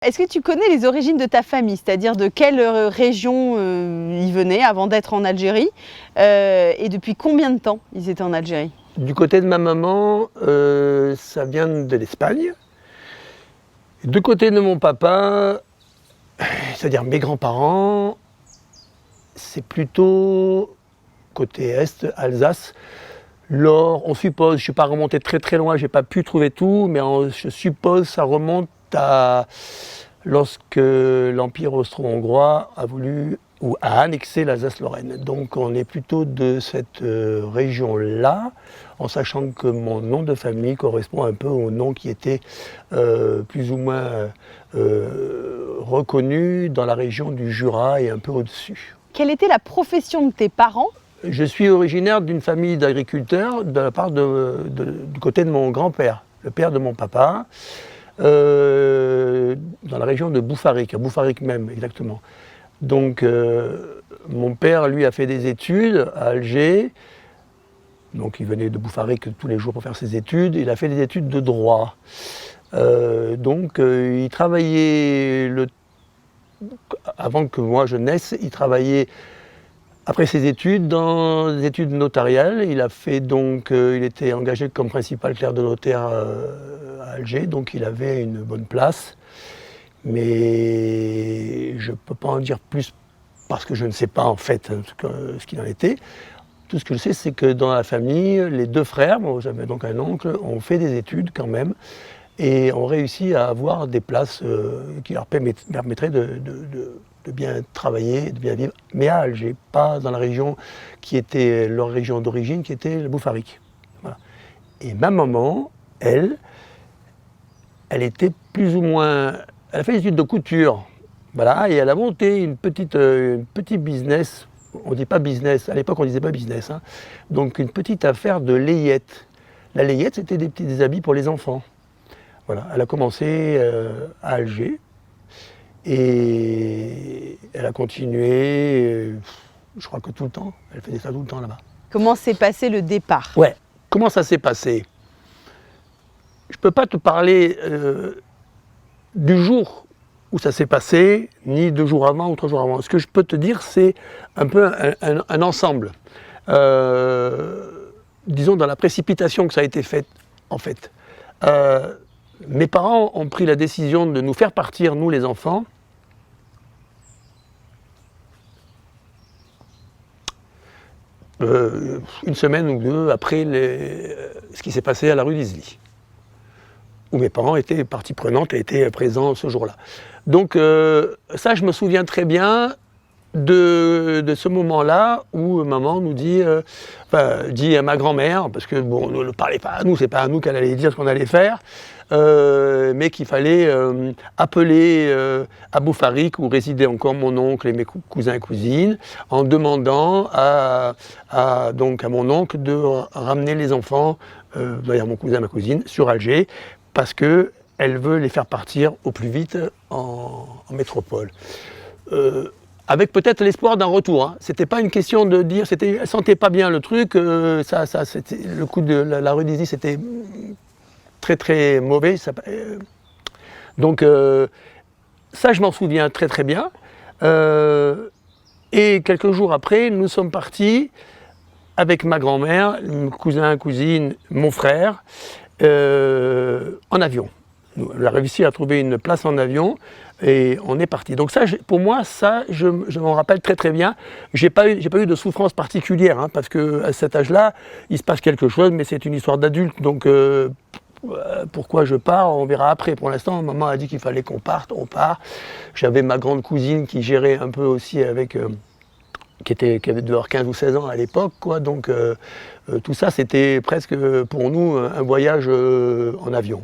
Est-ce que tu connais les origines de ta famille, c'est-à-dire de quelle région ils venaient avant d'être en Algérie et depuis combien de temps ils étaient en Algérie? Du côté de ma maman, ça vient de l'Espagne. Du côté de mon papa, c'est-à-dire mes grands-parents, c'est plutôt côté est, Alsace. L'Or, on suppose, je ne suis pas remonté très très loin, je n'ai pas pu trouver tout, mais je suppose que ça remonte à lorsque l'Empire austro-hongrois a voulu ou a annexé l'Alsace-Lorraine. Donc on est plutôt de cette région-là, en sachant que mon nom de famille correspond un peu au nom qui était plus ou moins reconnu dans la région du Jura et un peu au-dessus. Quelle était la profession de tes parents? Je suis originaire d'une famille d'agriculteurs de la part du côté de mon grand-père, le père de mon papa, dans la région de Boufarik, à Boufarik même exactement. Donc mon père, lui, a fait des études à Alger, donc il venait de Boufarik tous les jours pour faire ses études, il a fait des études de droit. Il travaillait, avant que moi je naisse, il travaillait après ses études, dans des études notariales, il a fait donc, il était engagé comme principal clerc de notaire à Alger, donc il avait une bonne place. Mais je ne peux pas en dire plus parce que je ne sais pas en fait ce qu'il en était. Tout ce que je sais, c'est que dans la famille, les deux frères, moi j'avais donc un oncle, ont fait des études quand même et ont réussi à avoir des places qui leur permettraient de bien travailler, de bien vivre, mais à Alger, pas dans la région qui était leur région d'origine, qui était le Boufarik. Voilà. Et ma maman, elle était plus ou moins... Elle a fait des études de couture, voilà, et elle a monté une petit business, on ne dit pas business, à l'époque on ne disait pas business, hein, donc une petite affaire de layette. La layette, c'était des petits habits pour les enfants. Voilà, elle a commencé à Alger, et elle a continué, je crois que tout le temps, elle faisait ça tout le temps là-bas. Comment s'est passé le départ? Ouais, comment ça s'est passé? Je ne peux pas te parler du jour où ça s'est passé, ni 2 jours avant ou 3 jours avant. Ce que je peux te dire, c'est un peu un ensemble. Disons dans la précipitation que ça a été fait, en fait. Mes parents ont pris la décision de nous faire partir, nous les enfants, une semaine ou 2 après ce qui s'est passé à la rue d'Isly, où mes parents étaient partie prenante et étaient présents ce jour-là. Donc ça, je me souviens très bien de ce moment-là où maman nous dit, dit à ma grand-mère, parce que bon, ne parlait pas à nous, c'est pas à nous qu'elle allait dire ce qu'on allait faire, mais qu'il fallait appeler à Boufarik, où résidait encore mon oncle et mes cousins et cousines, en demandant à mon oncle de ramener les enfants, d'ailleurs mon cousin et ma cousine, sur Alger, parce qu'elle veut les faire partir au plus vite en métropole. Avec peut-être l'espoir d'un retour. Hein. C'était pas une question de dire, elle sentait pas bien le truc, c'était, le coup de la rue d'Isly, c'était très très mauvais. Donc ça, je m'en souviens très très bien. Et quelques jours après, nous sommes partis avec ma grand-mère, mon cousin, cousine, mon frère, en avion. On a réussi à trouver une place en avion et on est parti. Donc ça, pour moi, ça, je m'en rappelle très très bien. J'ai pas eu de souffrance particulière, hein, parce qu'à cet âge-là, il se passe quelque chose, mais c'est une histoire d'adulte. Donc pourquoi je pars, on verra après. Pour l'instant, maman a dit qu'il fallait qu'on parte, on part. J'avais ma grande cousine qui gérait un peu aussi avec... qui avait dû avoir 15 ou 16 ans à l'époque, quoi. Donc tout ça, c'était presque pour nous un voyage en avion.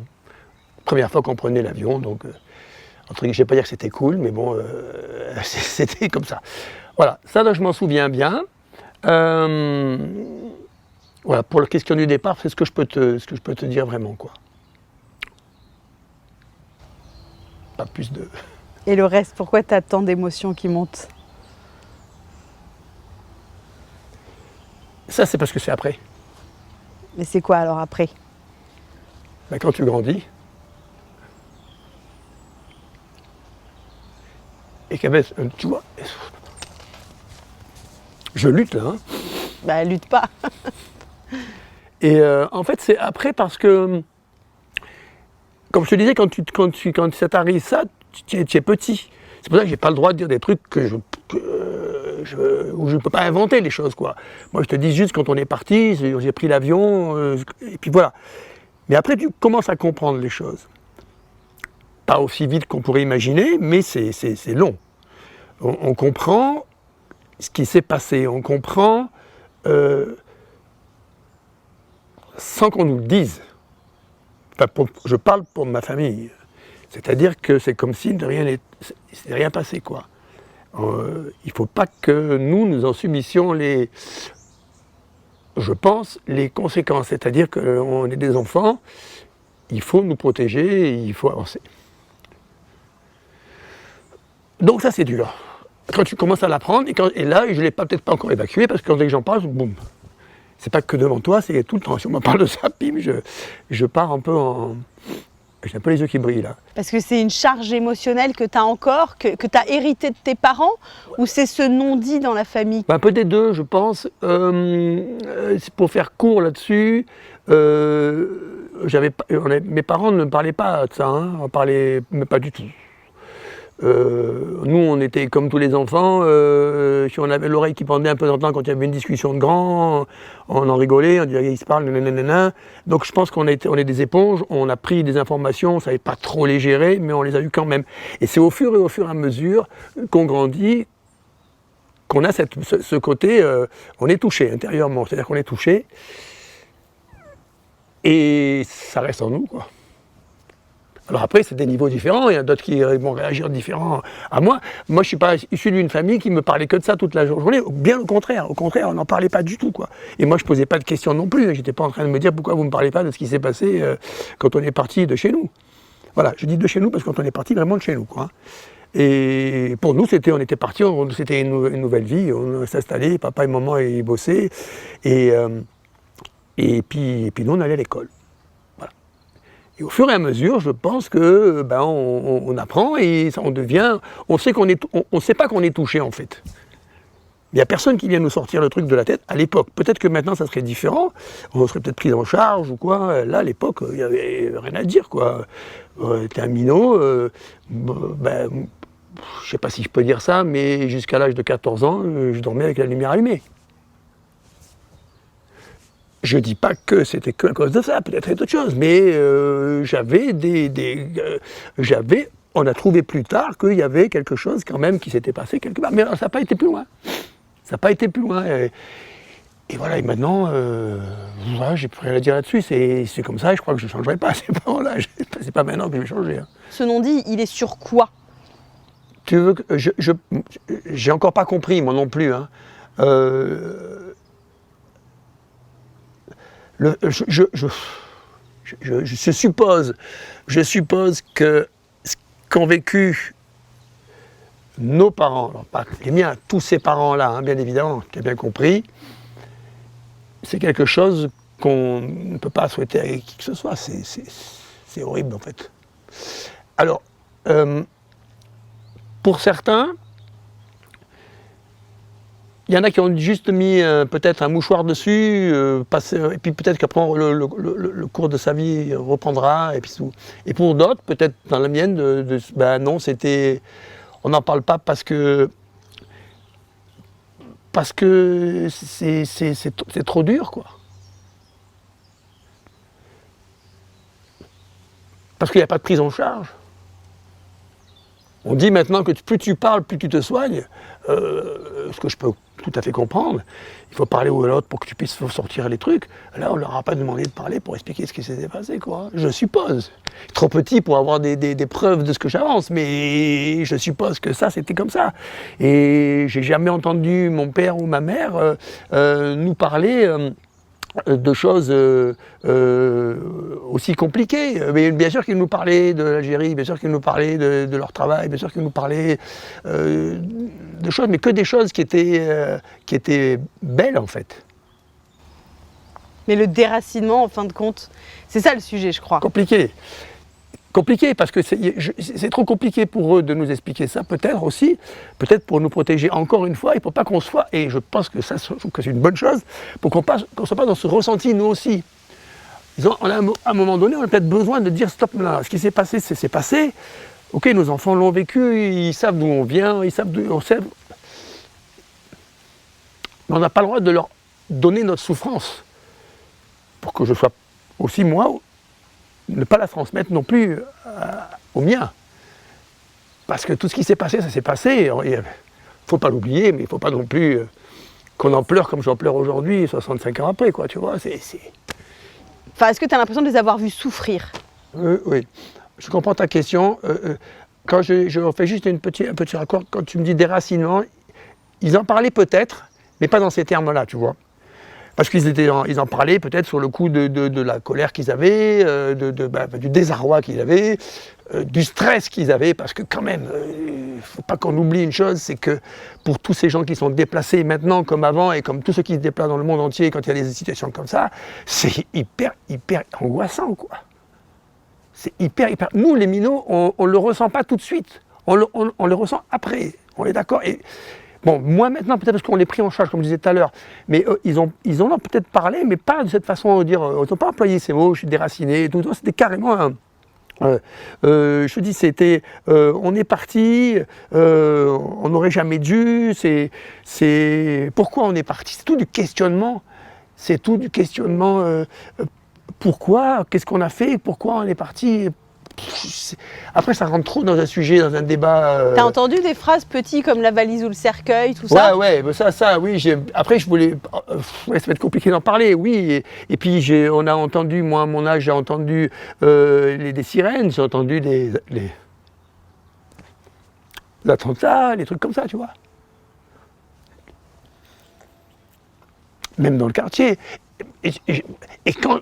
Première fois qu'on prenait l'avion, donc entre guillemets, je ne vais pas dire que c'était cool, mais bon, c'était comme ça. Voilà, ça je m'en souviens bien. Voilà, pour la question du départ, c'est ce que je peux te dire vraiment, quoi. Pas plus de... Et le reste, pourquoi tu as tant d'émotions qui montent? Ça, c'est parce que c'est après. Mais c'est quoi alors après? Ben, quand tu grandis, et qu'il y avait, tu vois, je lutte là. Hein. Bah, lutte pas. Et en fait, c'est après parce que, comme je te disais, quand ça t'arrive ça, tu es petit. C'est pour ça que j'ai pas le droit de dire des trucs où je ne peux pas inventer les choses, quoi. Moi, je te dis juste quand on est parti, j'ai pris l'avion, et puis voilà. Mais après, tu commences à comprendre les choses. Pas aussi vite qu'on pourrait imaginer, mais c'est long. On comprend ce qui s'est passé, on comprend sans qu'on nous le dise. Enfin, je parle pour ma famille. C'est-à-dire que c'est comme si de rien n'était rien passé, quoi. Il ne faut pas que nous en subissions je pense, les conséquences. C'est-à-dire qu'on est des enfants, il faut nous protéger, il faut avancer. Donc ça, c'est dur. Quand tu commences à l'apprendre, et là, je ne l'ai peut-être pas encore évacué, parce que dès que j'en parle, boum. C'est pas que devant toi, c'est tout le temps. Si on me parle de ça, bim, je pars un peu en... J'ai un peu les yeux qui brillent là. Parce que c'est une charge émotionnelle que tu as encore, que tu as hérité de tes parents, ou c'est ce non-dit dans la famille? Un peu des deux, je pense. Pour faire court là-dessus, mes parents ne parlaient pas de ça, hein, on parlait mais pas du tout. Nous, on était comme tous les enfants, si on avait l'oreille qui pendait un peu de temps quand il y avait une discussion de grands, on en rigolait, on disait ils se parlent, nanana. Donc je pense on est des éponges, on a pris des informations, on ne savait pas trop les gérer, mais on les a eues quand même. Et c'est au fur et à mesure qu'on grandit, qu'on a ce côté, on est touché intérieurement, c'est-à-dire qu'on est touché, et ça reste en nous, quoi. Alors après, c'est des niveaux différents, il y en a d'autres qui vont réagir différents à moi. Moi, je ne suis pas issu d'une famille qui me parlait que de ça toute la journée, bien au contraire, on n'en parlait pas du tout, quoi. Et moi, je ne posais pas de questions non plus, je n'étais pas en train de me dire pourquoi vous ne me parlez pas de ce qui s'est passé quand on est parti de chez nous. Voilà, je dis de chez nous parce que quand on est parti vraiment de chez nous, quoi. Et pour nous, on était partis, c'était une nouvelle vie, on s'installait, papa et maman ils bossaient, et puis nous on allait à l'école. Voilà. Et au fur et à mesure, je pense que on apprend et on devient, on sait pas qu'on est touché en fait. Il n'y a personne qui vient nous sortir le truc de la tête à l'époque. Peut-être que maintenant ça serait différent, on serait peut-être pris en charge ou quoi. Là, à l'époque, il n'y avait rien à dire, quoi. T'es un minot, je ne sais pas si je peux dire ça, mais jusqu'à l'âge de 14 ans, je dormais avec la lumière allumée. Je ne dis pas que c'était que à cause de ça, peut-être d'autres choses, mais on a trouvé plus tard qu'il y avait quelque chose quand même qui s'était passé quelque part. Mais ça n'a pas été plus loin. Ça n'a pas été plus loin. Et voilà, et maintenant, voilà, j'ai plus rien à dire là-dessus. C'est comme ça, et je crois que je ne changerai pas à ces moments-là. C'est pas maintenant que je vais changer. Hein. Ce non-dit, il est sur quoi? Tu veux que j'ai encore pas compris, moi non plus. Hein. Je suppose que ce qu'ont vécu nos parents, alors pas les miens, tous ces parents-là, hein, bien évidemment, tu as bien compris, c'est quelque chose qu'on ne peut pas souhaiter à qui que ce soit. C'est horrible en fait. Alors, pour certains, il y en a qui ont juste mis peut-être un mouchoir dessus, et puis peut-être qu'après le cours de sa vie reprendra, et puis tout. Et pour d'autres, peut-être dans la mienne, non, on n'en parle pas parce que c'est trop dur, quoi. Parce qu'il n'y a pas de prise en charge. On dit maintenant que plus tu parles, plus tu te soignes, ce que je peux tout à fait comprendre. Il faut parler à l'autre pour que tu puisses sortir les trucs. Là, on ne leur a pas demandé de parler pour expliquer ce qui s'était passé, quoi. Je suppose. Trop petit pour avoir des preuves de ce que j'avance, mais je suppose que ça, c'était comme ça. Et j'ai jamais entendu mon père ou ma mère nous parler de choses aussi compliquées. Mais bien sûr qu'ils nous parlaient de l'Algérie, bien sûr qu'ils nous parlaient de leur travail, bien sûr qu'ils nous parlaient de choses, mais que des choses qui étaient belles en fait. Mais le déracinement, en fin de compte, c'est ça le sujet, je crois. Compliqué. compliqué, parce que c'est trop compliqué pour eux de nous expliquer ça, peut-être aussi, peut-être pour nous protéger encore une fois, et pour pas qu'on soit, et je pense que ça, je trouve que c'est une bonne chose, pour qu'on ne soit pas dans ce ressenti, nous aussi. À un moment donné, on a peut-être besoin de dire stop là, ce qui s'est passé, c'est passé. Ok, nos enfants l'ont vécu, ils savent d'où on vient, ils savent d'où on sait. Mais on n'a pas le droit de leur donner notre souffrance, pour que je sois aussi moi, ne pas la transmettre non plus aux miens. Parce que tout ce qui s'est passé, ça s'est passé. Il ne faut pas l'oublier, mais il ne faut pas non plus qu'on en pleure comme j'en pleure aujourd'hui, 65 ans après, quoi, tu vois. Enfin, est-ce que tu as l'impression de les avoir vus souffrir? Oui, je comprends ta question. Quand je fais juste un petit raccord, quand tu me dis déracinement, ils en parlaient peut-être, mais pas dans ces termes-là, tu vois. Parce qu'ils en parlaient peut-être sur le coup de la colère qu'ils avaient, du désarroi qu'ils avaient, du stress qu'ils avaient, parce que quand même, il ne faut pas qu'on oublie une chose, c'est que pour tous ces gens qui sont déplacés maintenant comme avant, et comme tous ceux qui se déplacent dans le monde entier quand il y a des situations comme ça, c'est hyper angoissant, quoi. C'est hyper... Nous, les minots, on ne le ressent pas tout de suite, on le ressent après, on est d'accord. Bon, moi maintenant, peut-être parce qu'on les pris en charge, comme je disais tout à l'heure, mais ils en ont peut-être parlé, mais pas de cette façon de dire, ils n'ont pas employé ces mots, je suis déraciné, tout. C'était carrément je te dis, c'était, on est parti, on n'aurait jamais dû, c'est pourquoi on est parti, c'est tout du questionnement, pourquoi, qu'est-ce qu'on a fait, pourquoi on est parti. Après, ça rentre trop dans un sujet, dans un débat. T'as entendu des phrases petits comme la valise ou le cercueil, tout ça? Ouais, ça, oui. Après, je voulais. Ça va être compliqué d'en parler, oui. Et puis, on a entendu, moi, à mon âge, j'ai entendu des sirènes, j'ai entendu les attentats, les trucs comme ça, tu vois. Même dans le quartier. Et quand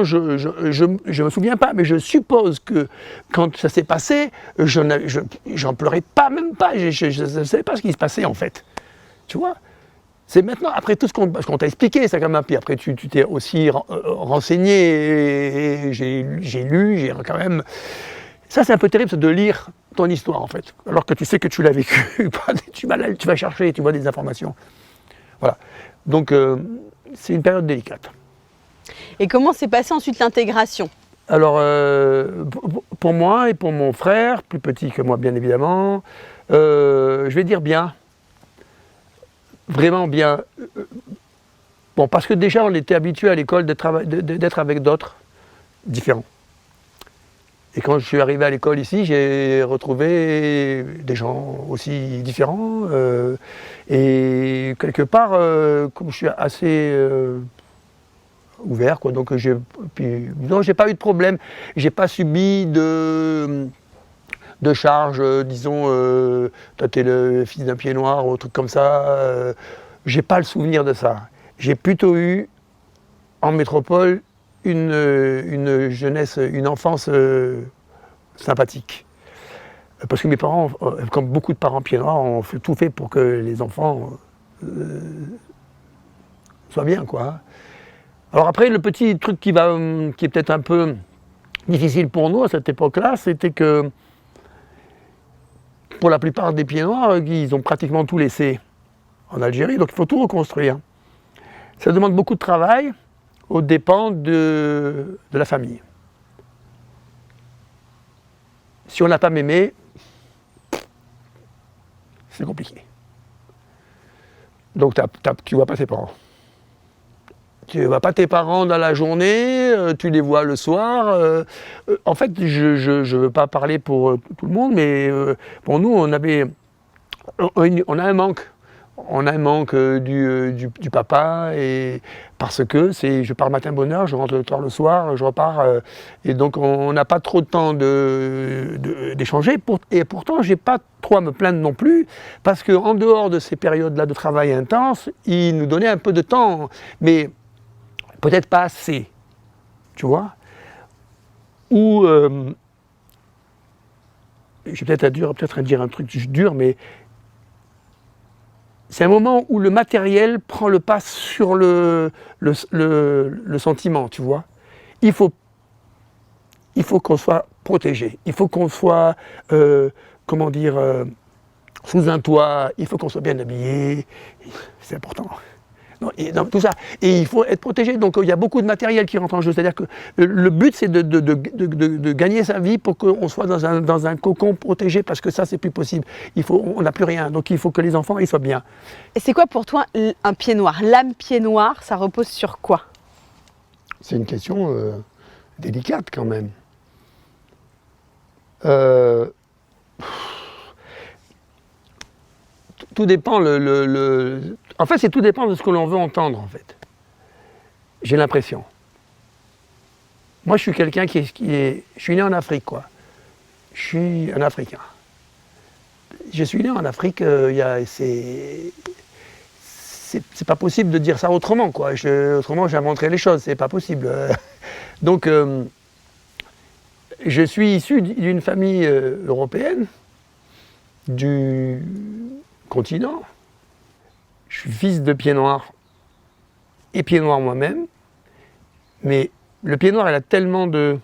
je me souviens pas, mais je suppose que quand ça s'est passé, j'en pleurais pas, même pas, je ne savais pas ce qui se passait en fait. Tu vois? C'est maintenant, après tout ce qu'on t'a expliqué, ça quand même, puis après tu t'es aussi renseigné, et j'ai lu, j'ai quand même... Ça c'est un peu terrible, c'est de lire ton histoire en fait, alors que tu sais que tu l'as vécu, tu vas chercher, tu vois des informations. Voilà. Donc c'est une période délicate. Et comment s'est passée ensuite l'intégration? Alors, pour moi et pour mon frère, plus petit que moi bien évidemment, je vais dire bien. Vraiment bien. Bon, parce que déjà on était habitué à l'école d'être avec d'autres différents. Et quand je suis arrivé à l'école ici, j'ai retrouvé des gens aussi différents. Et quelque part, comme je suis assez ouvert, quoi, donc non, j'ai pas eu de problème. J'ai pas subi de charge, disons, toi t'es le fils d'un pied noir ou un truc comme ça. J'ai pas le souvenir de ça. J'ai plutôt eu, en métropole, une jeunesse, une enfance sympathique. Parce que mes parents, comme beaucoup de parents pieds noirs, ont tout fait pour que les enfants soient bien, quoi. Alors après, le petit truc qui est peut-être un peu difficile pour nous à cette époque-là, c'était que pour la plupart des pieds noirs, ils ont pratiquement tout laissé en Algérie, donc il faut tout reconstruire. Ça demande beaucoup de travail aux dépens de la famille. Si on n'a pas mémé, c'est compliqué. Donc tu vois pas tes parents. Tu ne vois pas tes parents dans la journée, tu les vois le soir. En fait, je ne veux pas parler pour tout le monde, mais pour nous, on a un manque. On a un manque du papa, et parce que je pars matin bonne heure, je rentre tard le soir, je repars. Et donc on n'a pas trop de temps d'échanger. Et pourtant, je n'ai pas trop à me plaindre non plus, parce qu'en dehors de ces périodes-là de travail intense, ils nous donnaient un peu de temps. Mais peut-être pas assez, tu vois. Ou, je vais peut-être dire un truc dur, mais c'est un moment où le matériel prend le pas sur le sentiment, tu vois. Il faut qu'on soit protégé. Il faut qu'on soit, comment dire, sous un toit, il faut qu'on soit bien habillé, c'est important. Non, et, donc, tout ça. Et il faut être protégé. Donc il y a beaucoup de matériel qui rentre en jeu. C'est-à-dire que le but, c'est de gagner sa vie pour qu'on soit dans un cocon protégé, parce que ça, c'est plus possible. On n'a plus rien. Donc il faut que les enfants ils soient bien. Et c'est quoi pour toi un pied noir? L'âme pied noir, ça repose sur quoi? C'est une question délicate quand même. Tout dépend En fait, tout dépend de ce que l'on veut entendre, en fait. J'ai l'impression. Moi, je suis quelqu'un je suis né en Afrique, quoi. Je suis un Africain. Je suis né en Afrique, c'est pas possible de dire ça autrement, quoi. Autrement, j'inventerais les choses, c'est pas possible. Donc, je suis issu d'une famille européenne, du continent. Je suis fils de pied noir et pied noir moi-même, mais le pied noir, il a tellement de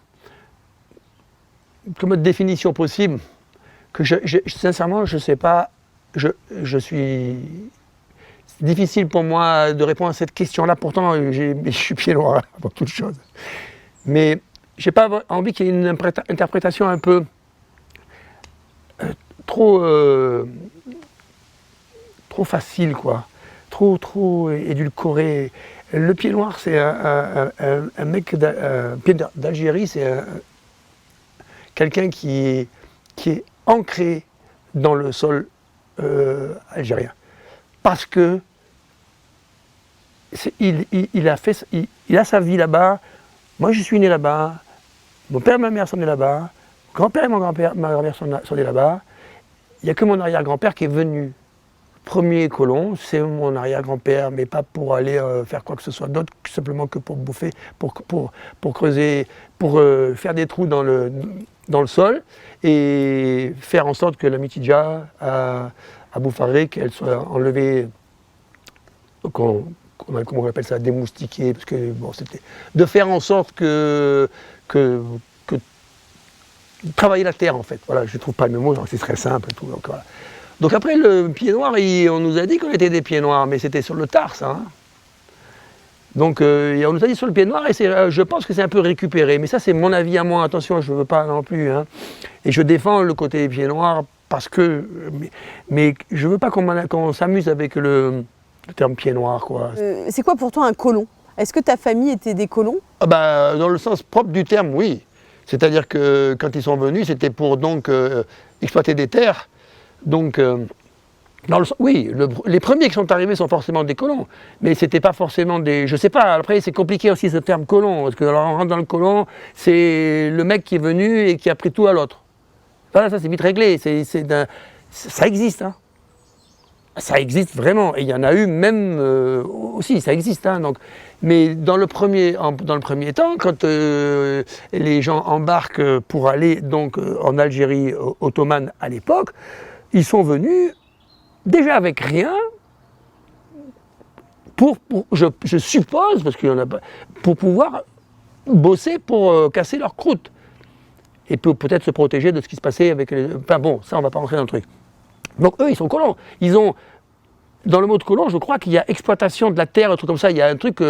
définitions possibles que sincèrement, je ne sais pas, c'est difficile pour moi de répondre à cette question-là, pourtant je suis pied noir avant toute chose. Mais je n'ai pas envie qu'il y ait une interprétation un peu trop facile, quoi. Trop édulcoré. Le pied noir, c'est un mec d'Algérie, c'est quelqu'un qui est ancré dans le sol algérien. Parce que il a sa vie là-bas. Moi, je suis né là-bas. Mon père et ma mère sont nés là-bas. Mon grand-père et ma grand-mère sont nés là-bas. Il n'y a que mon arrière-grand-père qui est venu. Premier colon, c'est mon arrière-grand-père, mais pas pour aller faire quoi que ce soit d'autre, simplement que pour bouffer, pour creuser, pour faire des trous dans le sol et faire en sorte que la mitidja à Boufaré, qu'elle soit enlevée, comment on appelle ça, démoustiquée, parce que bon, c'était de faire en sorte que travailler la terre, en fait. Voilà, je ne trouve pas le mot, c'est très simple et tout. Donc voilà. Donc après, le pied noir, on nous a dit qu'on était des pieds noirs, mais c'était sur le tard, ça. Hein. Donc on nous a dit sur le pied noir, et je pense que c'est un peu récupéré. Mais ça, c'est mon avis à moi, attention, je ne veux pas non plus. Hein. Et je défends le côté des pieds noirs, parce que... Mais je ne veux pas qu'on s'amuse avec le terme pied noir, quoi. C'est quoi pour toi un colon? Est-ce que ta famille était des colons? Dans le sens propre du terme, oui. C'est-à-dire que quand ils sont venus, c'était pour donc exploiter des terres. Donc, oui, les premiers qui sont arrivés sont forcément des colons, mais c'était pas forcément des... Je sais pas, après c'est compliqué aussi ce terme colon, parce que alors, on rentre dans le colon, c'est le mec qui est venu et qui a pris tout à l'autre. Voilà, ça c'est vite réglé, ça existe, hein. Ça existe vraiment, et il y en a eu même aussi, ça existe. Hein, donc. Mais dans le premier temps, quand les gens embarquent pour aller donc, en Algérie ottomane à l'époque, ils sont venus déjà avec rien, je suppose, parce qu'il y en a pas, pour pouvoir bosser pour casser leur croûte. Et peut-être se protéger de ce qui se passait avec les... Enfin bon, ça on ne va pas rentrer dans le truc. Donc eux, ils sont colons. Ils ont, dans le mot de colon, je crois qu'il y a exploitation de la terre, un truc comme ça. Il y a un truc,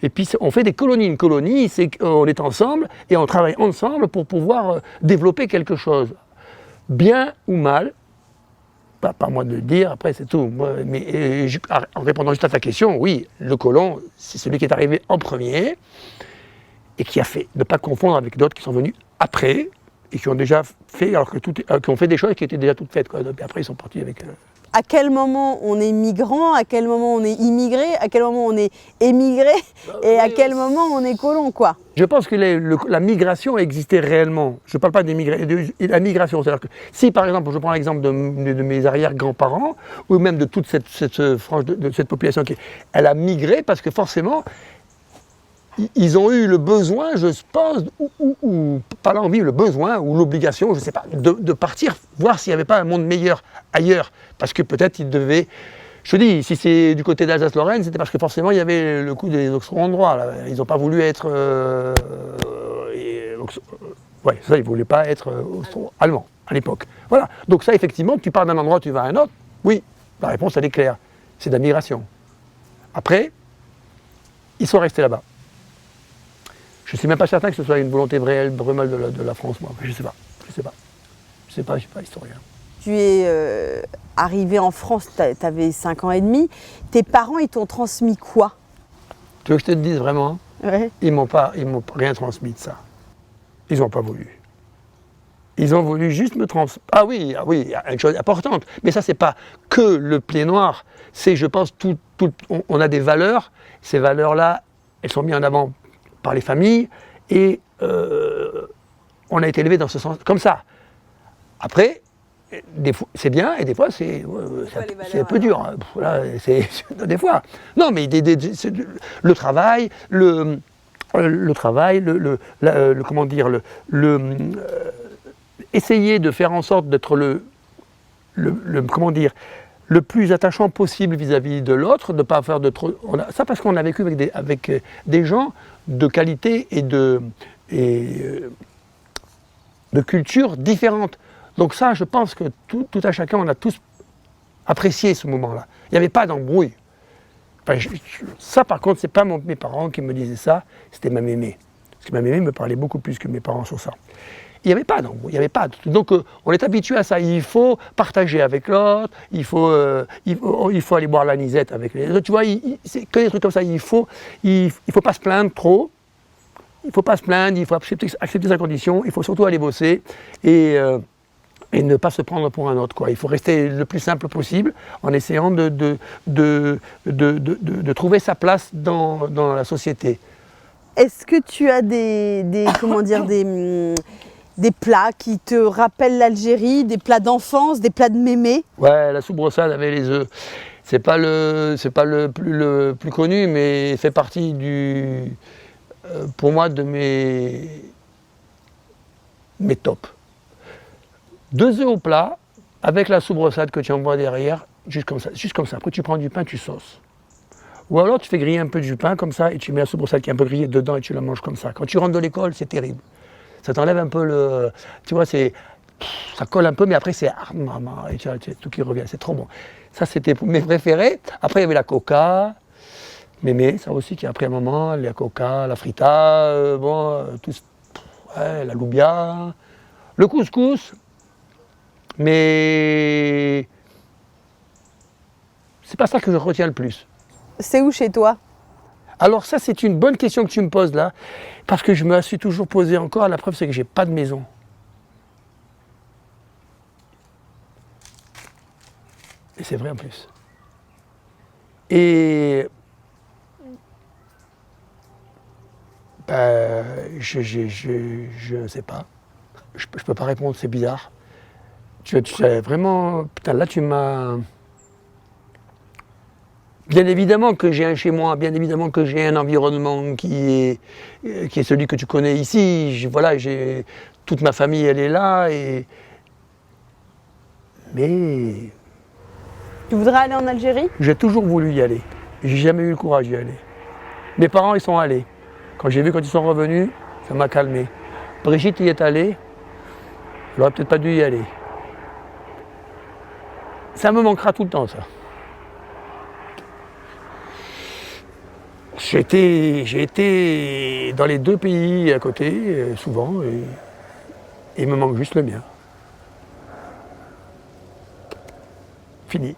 et puis on fait des colonies. Une colonie, c'est qu'on est ensemble et on travaille ensemble pour pouvoir développer quelque chose. Bien ou mal, pas moi de le dire, après c'est tout. Moi, mais en répondant juste à ta question, oui, le colon, c'est celui qui est arrivé en premier et qui a fait, ne pas confondre avec d'autres qui sont venus après et qui ont déjà fait, alors que qui ont fait des choses qui étaient déjà toutes faites. Quoi. Donc, après, ils sont partis avec... À quel moment on est migrant, à quel moment on est immigré, à quel moment on est émigré et à quel moment on est colon, quoi. Je pense que la migration existait réellement. Je ne parle pas de la migration. C'est-à-dire que si, par exemple, je prends l'exemple de mes arrière-grands-parents, ou même de toute cette frange de cette population, elle a migré parce que forcément, ils ont eu le besoin, je pense, ou pas l'envie, le besoin, ou l'obligation, je ne sais pas, de partir, voir s'il n'y avait pas un monde meilleur ailleurs. Parce que peut-être ils devaient... Je te dis, si c'est du côté d'Alsace-Lorraine, c'était parce que forcément il y avait le coup des Auxerrois droit. Ils n'ont pas voulu être Ouais, ça, ils ne voulaient pas être allemands à l'époque. Voilà. Donc ça, effectivement, tu pars d'un endroit, tu vas à un autre. Oui, la réponse, elle est claire. C'est de la migration. Après, ils sont restés là-bas. Je ne suis même pas certain que ce soit une volonté réelle, vraiment de la France, moi. Je ne sais pas. Je ne sais pas. Je ne suis pas historien. Tu es arrivé en France, tu avais 5 ans et demi. Tes parents, ils t'ont transmis quoi? Tu veux que je te le dise vraiment? Ouais. Ils m'ont rien transmis de ça. Ils n'ont pas voulu. Ils ont voulu juste me transmettre. Ah oui, il y a une chose importante. Mais ça, c'est pas que le Pied Noir. C'est, je pense, on a des valeurs. Ces valeurs-là, elles sont mises en avant par les familles. Et on a été élevé dans ce sens, comme ça. Après, c'est bien et des fois, c'est un peu dur. Hein. Voilà, des fois. Non, mais le travail, comment dire, essayer de faire en sorte d'être comment dire, le plus attachant possible vis-à-vis de l'autre, de ne pas faire de trop. Ça parce qu'on a vécu avec des gens de qualité et de cultures différentes. Donc ça, je pense que tout à chacun, on a tous apprécié ce moment-là. Il n'y avait pas d'embrouille. Enfin, ça, par contre, ce n'est pas mes parents qui me disaient ça, c'était ma mémé. Parce que ma mémé me parlait beaucoup plus que mes parents sur ça. Il n'y avait pas d'embrouille, il n'y avait pas. Donc on est habitué à ça. Il faut partager avec l'autre, il faut aller boire la nisette avec les autres. Tu vois, c'est que des trucs comme ça. Il faut pas se plaindre trop. Il ne faut pas se plaindre, il faut accepter sa condition, il faut surtout aller bosser et ne pas se prendre pour un autre, quoi. Il faut rester le plus simple possible en essayant de trouver sa place dans la société. Est-ce que tu as comment dire, des plats qui te rappellent l'Algérie, des plats d'enfance, des plats de mémé? Ouais, la soubresade avec les œufs. C'est pas le plus connu, mais il fait partie pour moi de mes tops. 2 œufs au plat, avec la soubresade que tu envoies derrière, juste comme ça. Après tu prends du pain, tu sauces. Ou alors tu fais griller un peu du pain comme ça et tu mets la soubresade qui est un peu grillée dedans et tu la manges comme ça. Quand tu rentres de l'école, c'est terrible. Ça t'enlève un peu tu vois, ça colle un peu, mais après c'est et tu as tout qui revient, c'est trop bon. Ça, c'était mes préférés. Après, il y avait la coca, mémé, ça aussi qui a pris un moment, la coca, la frita, la loubia, le couscous. Mais c'est pas ça que je retiens le plus. C'est où chez toi? Alors ça, c'est une bonne question que tu me poses là, parce que je me la suis toujours posée encore. La preuve, c'est que j'ai pas de maison. Et c'est vrai en plus. Et je ne sais pas. Je peux pas répondre, c'est bizarre. Tu sais vraiment, putain, là tu m'as. Bien évidemment que j'ai un chez moi, bien évidemment que j'ai un environnement qui est celui que tu connais ici. Voilà, toute ma famille, elle est là. Mais tu voudrais aller en Algérie? J'ai toujours voulu y aller. J'ai jamais eu le courage d'y aller. Mes parents, ils sont allés. Quand ils sont revenus, ça m'a calmé. Brigitte y est allée. Elle aurait peut-être pas dû y aller. Ça me manquera tout le temps, ça. J'ai été dans les 2 pays à côté, souvent, et il me manque juste le mien. Fini.